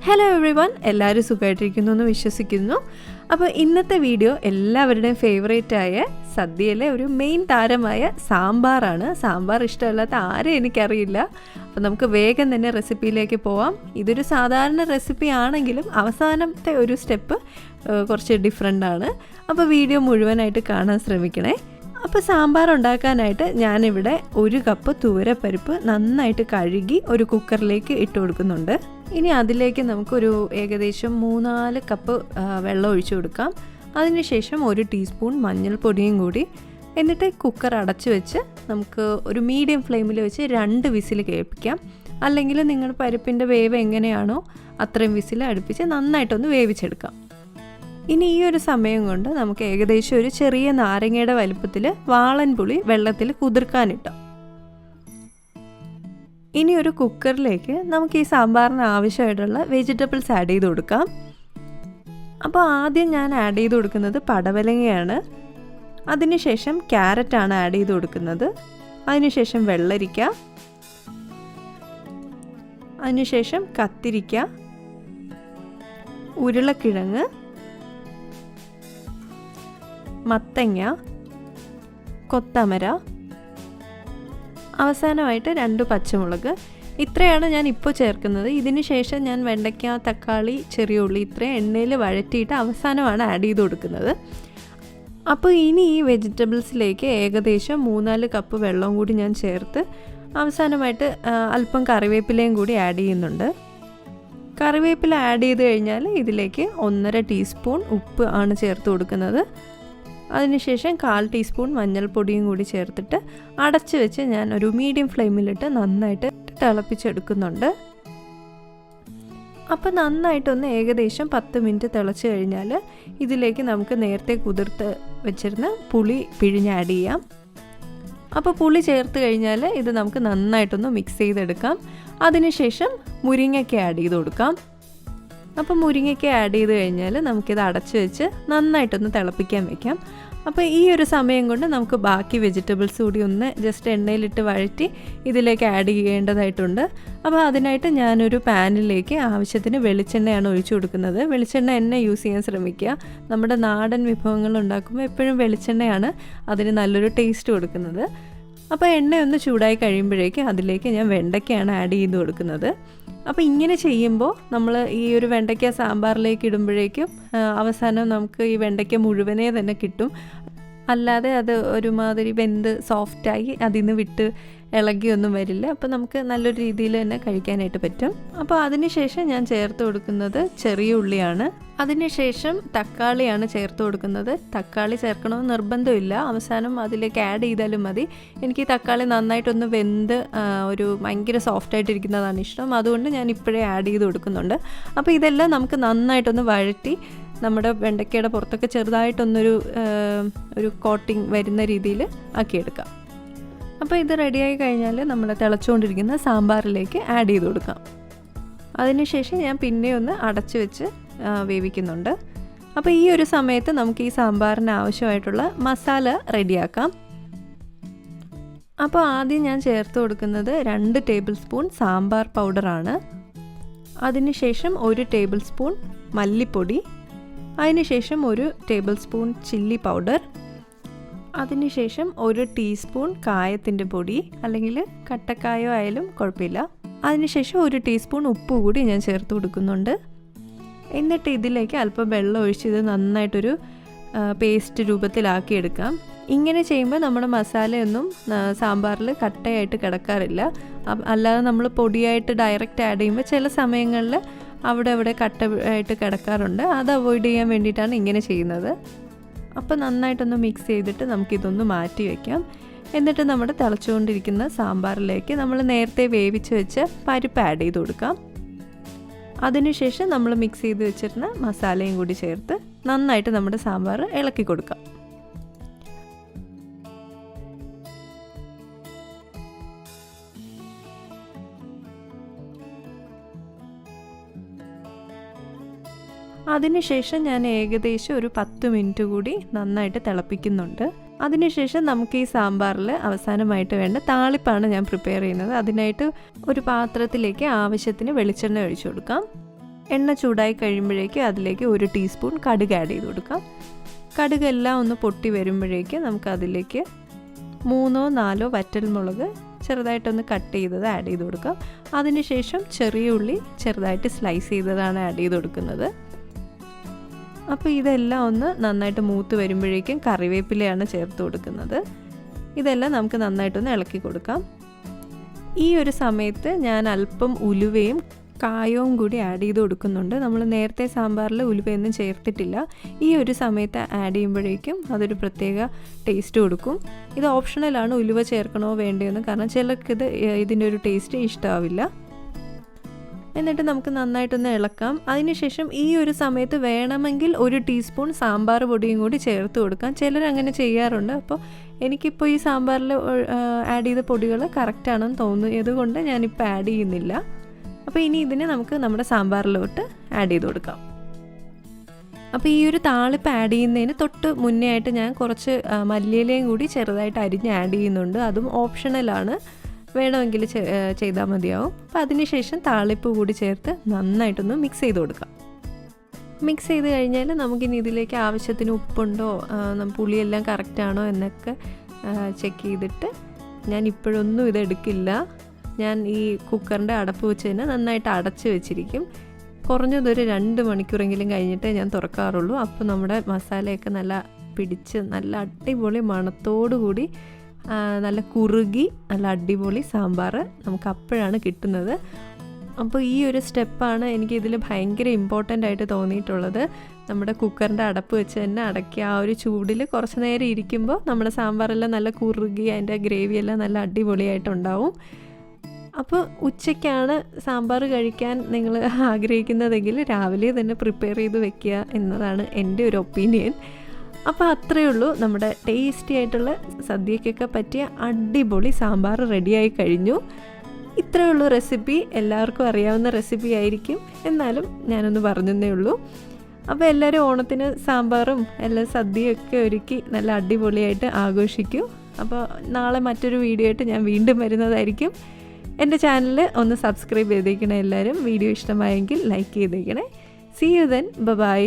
Hello everyone, എല്ലാവരും സുഖമായിട്ടിരിക്കുന്നു എന്ന് വിശ്വസിക്കുന്നു. അപ്പോൾ ഇന്നത്തെ വീഡിയോ എല്ലാവരുടെയും ഫേവറേറ്റായ സദ്യയിലെ ഒരു മെയിൻ താരമായ സാമ്പാറാണ്. സാമ്പാർ ഇഷ്ടമല്ലാത്ത ആരും എനിക്കറിയില്ല. അപ്പോൾ നമുക്ക് വേഗം തന്നെ റെസിപ്പിയിലേക്ക് പോവാം. ഇതൊരു സാധാരണ റെസിപ്പി ആണെങ്കിലും അവസാനത്തെ ഒരു സ്റ്റെപ്പ് കുറച്ച് ഡിഫറെൻ്റ് ആണ്. അപ്പോൾ വീഡിയോ മുഴുവനായിട്ട് കാണാൻ ശ്രമിക്കണേ. അപ്പോൾ സാമ്പാർ ഉണ്ടാക്കാനായിട്ട് ഞാനിവിടെ 1 കപ്പ് തുവരപ്പരിപ്പ് നന്നായിട്ട് കഴുകി ഒരു കുക്കറിലേക്ക് ഇട്ട് കൊടുക്കുന്നുണ്ട്. ഇനി അതിലേക്ക് നമുക്കൊരു ഏകദേശം 3-4 കപ്പ് വെള്ളം ഒഴിച്ചു കൊടുക്കാം. അതിനുശേഷം 1 ടീസ്പൂൺ മഞ്ഞൾപ്പൊടിയും കൂടി, എന്നിട്ട് കുക്കർ അടച്ചു വെച്ച് നമുക്ക് ഒരു മീഡിയം ഫ്ലെയിമിൽ വെച്ച് 2 വിസിൽ കേൾപ്പിക്കാം. അല്ലെങ്കിൽ നിങ്ങളുടെ പരിപ്പിൻ്റെ വേവ് എങ്ങനെയാണോ അത്രയും വിസിൽ അടുപ്പിച്ച് നന്നായിട്ടൊന്ന് വേവിച്ചെടുക്കാം. ഇനി ഈ ഒരു സമയം കൊണ്ട് നമുക്ക് ഏകദേശം ഒരു ചെറിയ നാരങ്ങയുടെ വലുപ്പത്തിൽ വാളൻ പുളി വെള്ളത്തിൽ കുതിർക്കാനിട്ടാം. ഇനി ഒരു കുക്കറിലേക്ക് നമുക്ക് ഈ സാമ്പാറിന് ആവശ്യമായിട്ടുള്ള വെജിറ്റബിൾസ് ആഡ് ചെയ്ത് കൊടുക്കാം. അപ്പോൾ ആദ്യം ഞാൻ ആഡ് ചെയ്ത് കൊടുക്കുന്നത് പടവലങ്ങയാണ്. അതിനുശേഷം ക്യാരറ്റാണ് ആഡ് ചെയ്ത് കൊടുക്കുന്നത്. അതിനുശേഷം വെള്ളരിക്ക, അതിനുശേഷം കത്തിരിക്ക, ഉരുളക്കിഴങ്ങ്, മത്തങ്ങ, കൊത്തമര, അവസാനമായിട്ട് 2 പച്ചമുളക്. ഇത്രയാണ് ഞാൻ ഇപ്പോൾ ചേർക്കുന്നത്. ഇതിന് ശേഷം ഞാൻ വെണ്ടയ്ക്ക, തക്കാളി, ചെറിയ ഉള്ളി ഇത്രയും എണ്ണയിൽ വഴറ്റിയിട്ട് അവസാനമാണ് ആഡ് ചെയ്ത് കൊടുക്കുന്നത്. അപ്പോൾ ഇനി ഈ വെജിറ്റബിൾസിലേക്ക് ഏകദേശം 3-4 കപ്പ് വെള്ളം കൂടി ഞാൻ ചേർത്ത് അവസാനമായിട്ട് അല്പം കറിവേപ്പിലയും കൂടി ആഡ് ചെയ്യുന്നുണ്ട്. കറിവേപ്പില ആഡ് ചെയ്ത് കഴിഞ്ഞാൽ ഇതിലേക്ക് 1.5 ടീസ്പൂൺ ഉപ്പ് ആണ് ചേർത്ത് കൊടുക്കുന്നത്. അതിനുശേഷം 1/4 ടീസ്പൂൺ മഞ്ഞൾപ്പൊടിയും കൂടി ചേർത്തിട്ട് അടച്ചു വെച്ച് ഞാൻ ഒരു മീഡിയം ഫ്ലെയിമിലിട്ട് നന്നായിട്ട് തിളപ്പിച്ചെടുക്കുന്നുണ്ട്. അപ്പോൾ നന്നായിട്ടൊന്ന് ഏകദേശം 10 മിനിറ്റ് തിളച്ച് കഴിഞ്ഞാൽ ഇതിലേക്ക് നമുക്ക് നേരത്തെ കുതിർത്ത് വെച്ചിരുന്ന പുളി പിഴിഞ്ഞ് ആഡ് ചെയ്യാം. അപ്പോൾ പുളി ചേർത്ത് കഴിഞ്ഞാൽ ഇത് നമുക്ക് നന്നായിട്ടൊന്ന് മിക്സ് ചെയ്തെടുക്കാം. അതിനുശേഷം മുരിങ്ങയ്ക്ക ആഡ് ചെയ്ത് കൊടുക്കാം. അപ്പോൾ മുരിങ്ങയ്ക്ക ആഡ് ചെയ്ത് കഴിഞ്ഞാൽ നമുക്കിത് അടച്ച് വെച്ച് നന്നായിട്ടൊന്ന് തിളപ്പിക്കാൻ വെക്കാം. അപ്പോൾ ഈ ഒരു സമയം കൊണ്ട് നമുക്ക് ബാക്കി വെജിറ്റബിൾസ് കൂടി ഒന്ന് ജസ്റ്റ് എണ്ണയിലിട്ട് വഴറ്റി ഇതിലേക്ക് ആഡ് ചെയ്യേണ്ടതായിട്ടുണ്ട്. അപ്പോൾ അതിനായിട്ട് ഞാനൊരു പാനിലേക്ക് ആവശ്യത്തിന് വെളിച്ചെണ്ണയാണ് ഒഴിച്ചു കൊടുക്കുന്നത്. വെളിച്ചെണ്ണ എണ്ണ യൂസ് ചെയ്യാൻ ശ്രമിക്കുക. നമ്മുടെ നാടൻ വിഭവങ്ങൾ ഉണ്ടാക്കുമ്പോൾ എപ്പോഴും വെളിച്ചെണ്ണയാണ് അതിന് നല്ലൊരു ടേസ്റ്റ് കൊടുക്കുന്നത്. അപ്പോൾ എണ്ണ ഒന്ന് ചൂടായി കഴിയുമ്പോഴേക്കും അതിലേക്ക് ഞാൻ വെണ്ടയ്ക്കയാണ് ആഡ് ചെയ്ത് കൊടുക്കുന്നത്. അപ്പോൾ ഇങ്ങനെ ചെയ്യുമ്പോൾ നമ്മൾ ഈ ഒരു വെണ്ടയ്ക്ക സാമ്പാറിലേക്ക് ഇടുമ്പോഴേക്കും അവസാനം നമുക്ക് ഈ വെണ്ടയ്ക്ക മുഴുവനേ തന്നെ കിട്ടും. അല്ലാതെ അത് ഒരുമാതിരി വെന്ത് സോഫ്റ്റായി അതിൽ നിന്ന് വിട്ട് ഇളകിയൊന്നും വരില്ല. അപ്പോൾ നമുക്ക് നല്ലൊരു രീതിയിൽ തന്നെ കഴിക്കാനായിട്ട് പറ്റും. അപ്പോൾ അതിനുശേഷം ഞാൻ ചേർത്ത് കൊടുക്കുന്നത് ചെറിയ ഉള്ളിയാണ്. അതിനുശേഷം തക്കാളിയാണ് ചേർത്ത് കൊടുക്കുന്നത്. തക്കാളി ചേർക്കണമെന്ന് നിർബന്ധമില്ല, അവസാനം അതിലേക്ക് ആഡ് ചെയ്താലും മതി. എനിക്ക് തക്കാളി നന്നായിട്ടൊന്ന് വെന്ത് ഒരു ഭയങ്കര സോഫ്റ്റായിട്ടിരിക്കുന്നതാണ് ഇഷ്ടം. അതുകൊണ്ട് ഞാൻ ഇപ്പോഴേ ആഡ് ചെയ്ത് കൊടുക്കുന്നുണ്ട്. അപ്പോൾ ഇതെല്ലാം നമുക്ക് നന്നായിട്ടൊന്ന് വഴറ്റി നമ്മുടെ വെണ്ടയ്ക്കയുടെ പുറത്തൊക്കെ ചെറുതായിട്ടൊന്നൊരു കോട്ടിങ് വരുന്ന രീതിയിൽ ആക്കിയെടുക്കാം. അപ്പോൾ ഇത് റെഡിയായി കഴിഞ്ഞാൽ നമ്മൾ തിളച്ചുകൊണ്ടിരിക്കുന്ന സാമ്പാറിലേക്ക് ആഡ് ചെയ്ത് കൊടുക്കാം. അതിനുശേഷം ഞാൻ പിന്നെ ഒന്ന് അടച്ചു വെച്ച് വേവിക്കുന്നുണ്ട്. അപ്പോൾ ഈ ഒരു സമയത്ത് നമുക്ക് ഈ സാമ്പാറിന് ആവശ്യമായിട്ടുള്ള മസാല റെഡിയാക്കാം. അപ്പോൾ ആദ്യം ഞാൻ ചേർത്ത് കൊടുക്കുന്നത് 2 ടേബിൾ സ്പൂൺ സാമ്പാർ പൗഡറാണ്. അതിനുശേഷം 1 ടേബിൾ സ്പൂൺ മല്ലിപ്പൊടി, അതിനുശേഷം 1 ടേബിൾ സ്പൂൺ ചില്ലി പൗഡർ, അതിനുശേഷം 1 ടീസ്പൂൺ കായത്തിൻ്റെ പൊടി, അല്ലെങ്കിൽ കട്ടക്കായോ ആയാലും കുഴപ്പമില്ല. അതിനുശേഷം 1 ടീസ്പൂൺ ഉപ്പ് കൂടി ഞാൻ ചേർത്ത് കൊടുക്കുന്നുണ്ട്. എന്നിട്ട് ഇതിലേക്ക് അല്പം വെള്ളം ഒഴിച്ച് ഇത് നന്നായിട്ടൊരു പേസ്റ്റ് രൂപത്തിലാക്കിയെടുക്കാം. ഇങ്ങനെ ചെയ്യുമ്പോൾ നമ്മുടെ മസാലയൊന്നും സാമ്പാറിൽ കട്ടയായിട്ട് കിടക്കാറില്ല. അല്ലാതെ നമ്മൾ പൊടിയായിട്ട് ഡയറക്റ്റ് ആഡ് ചെയ്യുമ്പോൾ ചില സമയങ്ങളിൽ അവിടെ കട്ടയായിട്ട് കിടക്കാറുണ്ട്. അത് അവോയ്ഡ് ചെയ്യാൻ വേണ്ടിയിട്ടാണ് ഇങ്ങനെ ചെയ്യുന്നത്. അപ്പോൾ നന്നായിട്ടൊന്ന് മിക്സ് ചെയ്തിട്ട് നമുക്കിതൊന്ന് മാറ്റി വയ്ക്കാം. എന്നിട്ട് നമ്മുടെ തിളച്ചുകൊണ്ടിരിക്കുന്ന സാമ്പാറിലേക്ക് നമ്മൾ നേരത്തെ വേവിച്ച് വെച്ച് പരിപ്പ് ആഡ് ചെയ്ത് കൊടുക്കാം. അതിനുശേഷം നമ്മൾ മിക്സ് ചെയ്ത് വെച്ചിരുന്ന മസാലയും കൂടി ചേർത്ത് നന്നായിട്ട് നമ്മുടെ സാമ്പാർ ഇളക്കി കൊടുക്കാം. അതിനുശേഷം ഞാൻ ഏകദേശം ഒരു 10 മിനിറ്റ് കൂടി നന്നായിട്ട് തിളപ്പിക്കുന്നുണ്ട്. അതിനുശേഷം നമുക്ക് ഈ സാമ്പാറിൽ അവസാനമായിട്ട് വേണ്ട താളിപ്പാണ് ഞാൻ പ്രിപ്പയർ ചെയ്യുന്നത്. അതിനായിട്ട് ഒരു പാത്രത്തിലേക്ക് ആവശ്യത്തിന് വെളിച്ചെണ്ണ ഒഴിച്ചു കൊടുക്കാം. എണ്ണ ചൂടായി കഴിയുമ്പോഴേക്കും അതിലേക്ക് 1 ടീസ്പൂൺ കടുക് ആഡ് ചെയ്ത് കൊടുക്കാം. കടുകെല്ലാം ഒന്ന് പൊട്ടി വരുമ്പോഴേക്കും നമുക്ക് അതിലേക്ക് 3-4 വറ്റൽമുളക് ചെറുതായിട്ടൊന്ന് കട്ട് ചെയ്തത് ആഡ് ചെയ്ത് കൊടുക്കാം. അതിനുശേഷം ചെറിയ ഉള്ളി ചെറുതായിട്ട് സ്ലൈസ് ചെയ്തതാണ് ആഡ് ചെയ്ത് കൊടുക്കുന്നത്. അപ്പോൾ ഇതെല്ലാം ഒന്ന് നന്നായിട്ട് മൂത്ത് വരുമ്പോഴേക്കും കറിവേപ്പിലയാണ് ചേർത്ത് കൊടുക്കുന്നത്. ഇതെല്ലാം നമുക്ക് നന്നായിട്ടൊന്ന് ഇളക്കി കൊടുക്കാം. ഈ ഒരു സമയത്ത് ഞാൻ അല്പം ഉലുവയും കായവും കൂടി ആഡ് ചെയ്ത് കൊടുക്കുന്നുണ്ട്. നമ്മൾ നേരത്തെ സാമ്പാറിൽ ഉലുവയൊന്നും ചേർത്തിട്ടില്ല. ഈ ഒരു സമയത്ത് ആഡ് ചെയ്യുമ്പോഴേക്കും അതൊരു പ്രത്യേക ടേസ്റ്റ് കൊടുക്കും. ഇത് ഓപ്ഷണലാണ്, ഉലുവ ചേർക്കണോ വേണ്ടയോ, കാരണം ചിലർക്ക് ഇതിൻ്റെ ഒരു ടേസ്റ്റ് ഇഷ്ടമാവില്ല. എന്നിട്ട് നമുക്ക് നന്നായിട്ടൊന്ന് ഇളക്കാം. അതിനുശേഷം ഈ ഒരു സമയത്ത് വേണമെങ്കിൽ 1 ടീസ്പൂൺ സാമ്പാർ പൊടിയും കൂടി ചേർത്ത് കൊടുക്കാം. ചിലർ അങ്ങനെ ചെയ്യാറുണ്ട്. അപ്പോൾ എനിക്കിപ്പോൾ ഈ സാമ്പാറിൽ ആഡ് ചെയ്ത പൊടികൾ കറക്റ്റാണെന്ന് തോന്നുന്നു, അതുകൊണ്ട് ഞാനിപ്പോൾ ആഡ് ചെയ്യുന്നില്ല. അപ്പോൾ ഇനി ഇതിനെ നമുക്ക് നമ്മുടെ സാമ്പാറിലോട്ട് ആഡ് ചെയ്ത് കൊടുക്കാം. അപ്പോൾ ഈ ഒരു താളിപ്പ് ആഡ് ചെയ്യുന്നതിന് തൊട്ട് മുന്നേ ആയിട്ട് ഞാൻ കുറച്ച് മല്ലിയിലയും കൂടി ചെറുതായിട്ട് അരിഞ്ഞ് ആഡ് ചെയ്യുന്നുണ്ട്. അതും ഓപ്ഷണലാണ്, വേണമെങ്കിൽ ചെയ്താൽ മതിയാവും. അപ്പോൾ അതിനുശേഷം താളിപ്പ് കൂടി ചേർത്ത് നന്നായിട്ടൊന്ന് മിക്സ് ചെയ്ത് കൊടുക്കാം. മിക്സ് ചെയ്ത് കഴിഞ്ഞാൽ നമുക്കിനി ഇതിലേക്ക് ആവശ്യത്തിന് ഉപ്പുണ്ടോ, പുളിയെല്ലാം കറക്റ്റാണോ എന്നൊക്കെ ചെക്ക് ചെയ്തിട്ട്, ഞാൻ ഇപ്പോഴൊന്നും ഇതെടുക്കില്ല. ഞാൻ ഈ കുക്കറിൻ്റെ അടപ്പ് വെച്ച് തന്നെ നന്നായിട്ട് അടച്ച് വെച്ചിരിക്കും. കുറഞ്ഞതൊരു 2 മണിക്കൂറെങ്കിലും കഴിഞ്ഞിട്ടേ ഞാൻ തുറക്കാറുള്ളൂ. അപ്പോൾ നമ്മുടെ മസാലയൊക്കെ നല്ല പിടിച്ച് നല്ല അടിപൊളി മണത്തോടു കൂടി നല്ല കുറുകി നല്ല അടിപൊളി സാമ്പാർ നമുക്ക് അപ്പോഴാണ് കിട്ടുന്നത്. അപ്പോൾ ഈ ഒരു സ്റ്റെപ്പാണ് എനിക്കിതിൽ ഭയങ്കര ഇമ്പോർട്ടൻ്റ് ആയിട്ട് തോന്നിയിട്ടുള്ളത്. നമ്മുടെ കുക്കറിൻ്റെ അടപ്പ് വെച്ച് തന്നെ അടക്കി ആ ഒരു ചൂടിൽ കുറച്ച് നേരം ഇരിക്കുമ്പോൾ നമ്മുടെ സാമ്പാറെല്ലാം നല്ല കുറുകി അതിൻ്റെ ഗ്രേവിയെല്ലാം നല്ല അടിപൊളിയായിട്ടുണ്ടാവും. അപ്പോൾ ഉച്ചയ്ക്കാണ് സാമ്പാർ കഴിക്കാൻ നിങ്ങൾ ആഗ്രഹിക്കുന്നതെങ്കിൽ രാവിലെ തന്നെ പ്രിപ്പയർ ചെയ്ത് വെക്കുക എന്നതാണ് എൻ്റെ ഒരു ഒപ്പീനിയൻ. അപ്പോൾ അത്രയേ ഉള്ളൂ, നമ്മുടെ ടേസ്റ്റി ആയിട്ടുള്ള സദ്യക്കൊക്കെ പറ്റിയ അടിപൊളി സാമ്പാർ റെഡിയായി കഴിഞ്ഞു. ഇത്രയേ ഉള്ളൂ റെസിപ്പി. എല്ലാവർക്കും അറിയാവുന്ന റെസിപ്പി ആയിരിക്കും, എന്നാലും ഞാനൊന്ന് പറഞ്ഞതേ ഉള്ളൂ. അപ്പോൾ എല്ലാവരും ഓണത്തിന് സാമ്പാറും എല്ലാ സദ്യയൊക്കെ ഒരുക്കി നല്ല അടിപൊളിയായിട്ട് ആഘോഷിക്കൂ. അപ്പോൾ നാളെ മറ്റൊരു വീഡിയോ ആയിട്ട് ഞാൻ വീണ്ടും വരുന്നതായിരിക്കും. എൻ്റെ ചാനൽ ഒന്ന് സബ്സ്ക്രൈബ് ചെയ്തേക്കണേ എല്ലാവരും. വീഡിയോ ഇഷ്ടമായെങ്കിൽ ലൈക്ക് ചെയ്തേക്കണേ. See you then, by.